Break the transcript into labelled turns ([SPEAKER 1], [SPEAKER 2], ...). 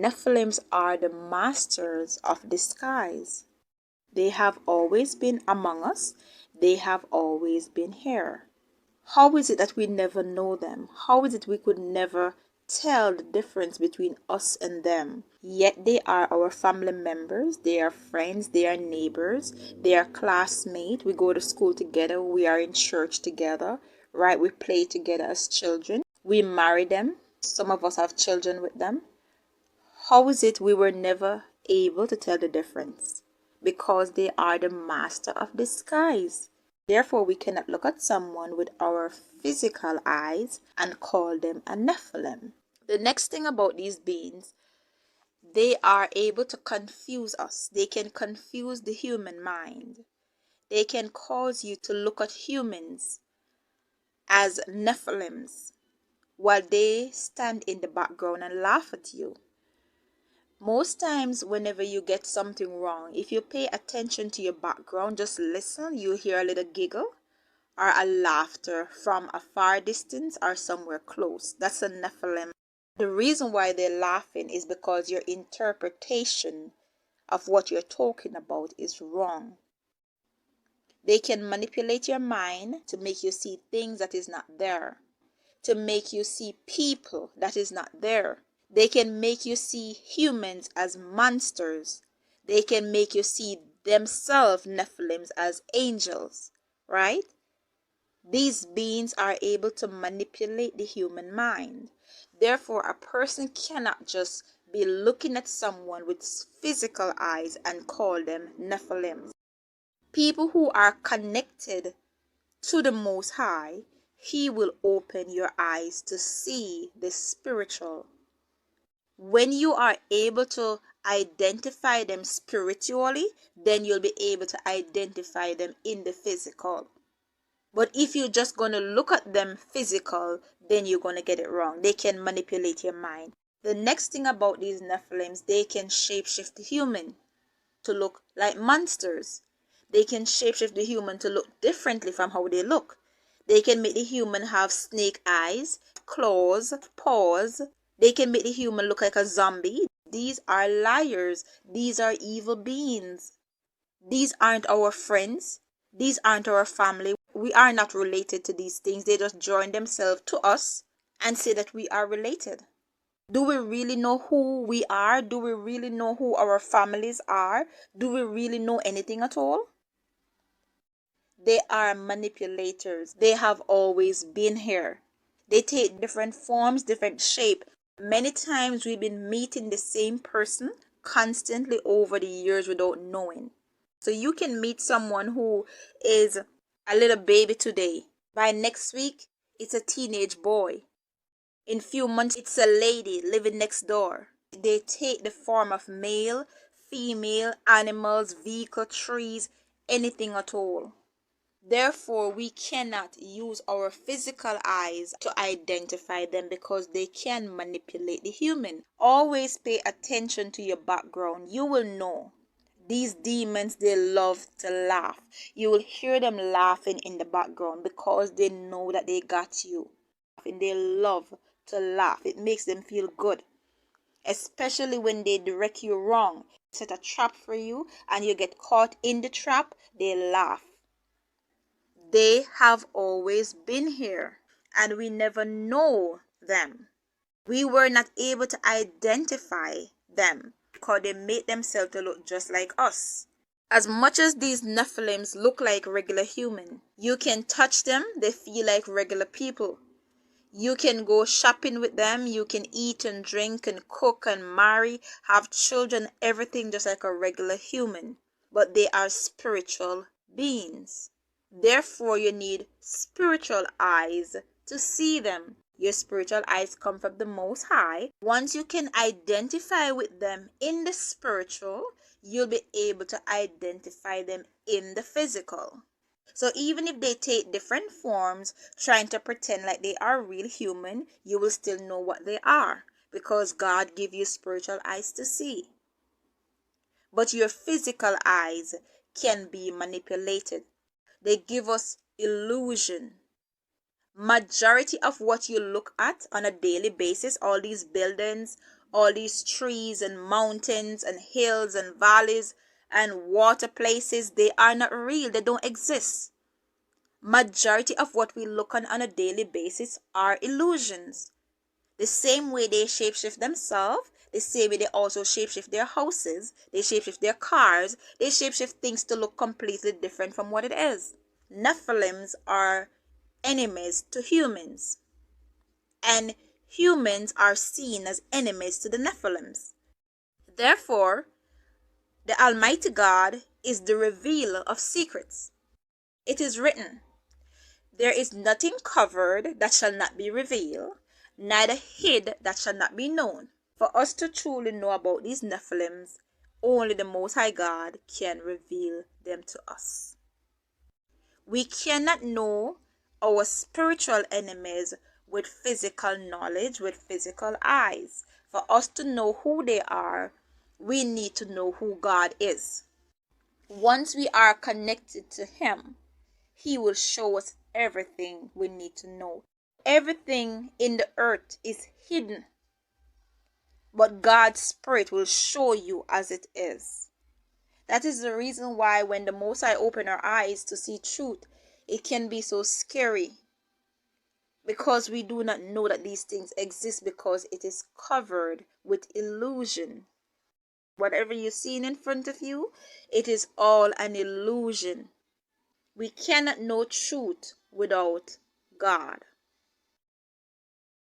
[SPEAKER 1] Nephilims are the masters of disguise. They have always been among us. They have always been here. How is it that we never know them? How is it we could never tell the difference between us and them? Yet they are our family members, they are friends, they are neighbors, they are classmates. We go to school together, we are in church together, right? We play together as children. We marry them. Some of us have children with them. How is it we were never able to tell the difference? Because they are the master of disguise. Therefore, we cannot look at someone with our physical eyes and call them a Nephilim. The next thing about these beings, they are able to confuse us. They can confuse the human mind. They can cause you to look at humans as Nephilims while they stand in the background and laugh at you. Most times, whenever you get something wrong, if you pay attention to your background, just listen, you hear a little giggle or a laughter from a far distance or somewhere close. That's a Nephilim. The reason why they're laughing is because your interpretation of what you're talking about is wrong. They can manipulate your mind to make you see things that is not there, to make you see people that is not there. They can make you see humans as monsters. They can make you see themselves, Nephilims, as angels, right? These beings are able to manipulate the human mind. Therefore, a person cannot just be looking at someone with physical eyes and call them Nephilims. People who are connected to the Most High, He will open your eyes to see the spiritual. When you are able to identify them spiritually, then you'll be able to identify them in the physical. But if you're just going to look at them physical, then you're going to get it wrong. They can manipulate your mind. The next thing about these Nephilims, they can shapeshift the human to look like monsters. They can shapeshift the human to look differently from how they look. They can make the human have snake eyes, claws, paws. They can make the human look like a zombie. These are liars. These are evil beings. These aren't our friends. These aren't our family. We are not related to these things. They just join themselves to us and say that we are related. Do we really know who we are? Do we really know who our families are? Do we really know anything at all? They are manipulators. They have always been here. They take different forms, different shape. Many times we've been meeting the same person constantly over the years without knowing. So you can meet someone who is a little baby today. By next week, it's a teenage boy. In few months, it's a lady living next door. They take the form of male, female, animals, vehicle, trees, anything at all. Therefore, we cannot use our physical eyes to identify them because they can manipulate the human. Always pay attention to your background. You will know. These demons, they love to laugh. You will hear them laughing in the background because they know that they got you. And they love to laugh. It makes them feel good. Especially when they direct you wrong. Set a trap for you and you get caught in the trap, they laugh. They have always been here and we never know them. We were not able to identify them because they made themselves to look just like us. As much as these Nephilims look like regular human, you can touch them, they feel like regular people. You can go shopping with them, you can eat and drink and cook and marry, have children, everything just like a regular human. But they are spiritual beings. Therefore, you need spiritual eyes to see them. Your spiritual eyes come from the Most High. Once you can identify with them in the spiritual, you'll be able to identify them in the physical. So even if they take different forms, trying to pretend like they are real human, you will still know what they are because God gave you spiritual eyes to see. But your physical eyes can be manipulated. They give us illusion. Majority of what you look at on a daily basis, all these buildings, All these trees and mountains and hills and valleys and water places, they are not real. They don't exist. Majority of what we look on a daily basis are illusions. The same way they shapeshift themselves, the same way they also shapeshift their houses, they shapeshift their cars, they shapeshift things to look completely different from what it is. Nephilims are enemies to humans, and humans are seen as enemies to the Nephilims. Therefore, the Almighty God is the revealer of secrets. It is written, "There is nothing covered that shall not be revealed, neither hid that shall not be known." For us to truly know about these Nephilims, only the Most High God can reveal them to us. We cannot know our spiritual enemies with physical knowledge, with physical eyes. For us to know who they are, we need to know who God is. Once we are connected to Him, He will show us everything we need to know. Everything in the earth is hidden, but God's Spirit will show you as it is. That is the reason why when the Most High open our eyes to see truth, it can be so scary, because we do not know that these things exist, because it is covered with illusion. Whatever you're seeing in front of you, it is all an illusion. We cannot know truth without God.